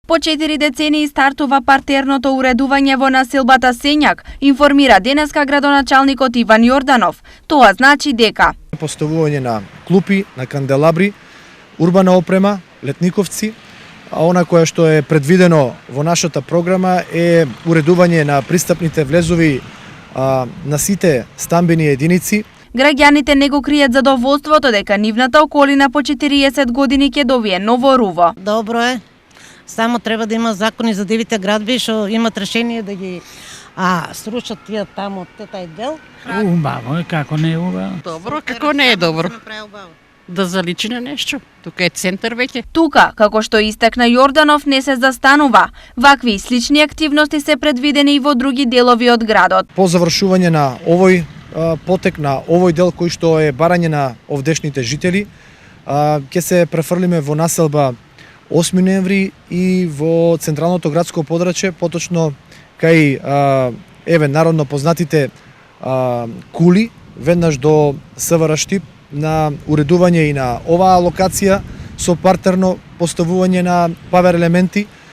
По 4 децении стартува партерното уредување во населбата Сењак, информира денеска градоначалникот Иван Јорданов. Тоа значи дека поставување на клупи, на канделабри, урбана опрема, летниковци, а она кое што е предвидено во нашата програма е уредување на пристапните влезови на сите стамбени единици. Граѓаните не го кријат задоволството дека нивната околина по 40 години ќе добие ново руво. Добро е. Само треба да има закони за дивите градби, што имат решение да ги срушат тие таму тај дел. Убаво е, како не е убаво? Добро, како не е добро. Да заличи на нешто. Тука е центар веќе. Тука, како што истакна Јорданов, не се застанува. Вакви и слични активности се предвидени и во други делови од градот. По завршување на овој потек, на овој дел кој што е барање на овдешните жители, ќе се префрлиме во населба 8 ноември и во централното градско подрачје, поточно кај народно познатите кули, веднаш до СВР Штип, на уредување и на оваа локација со партерно поставување на павер елементи,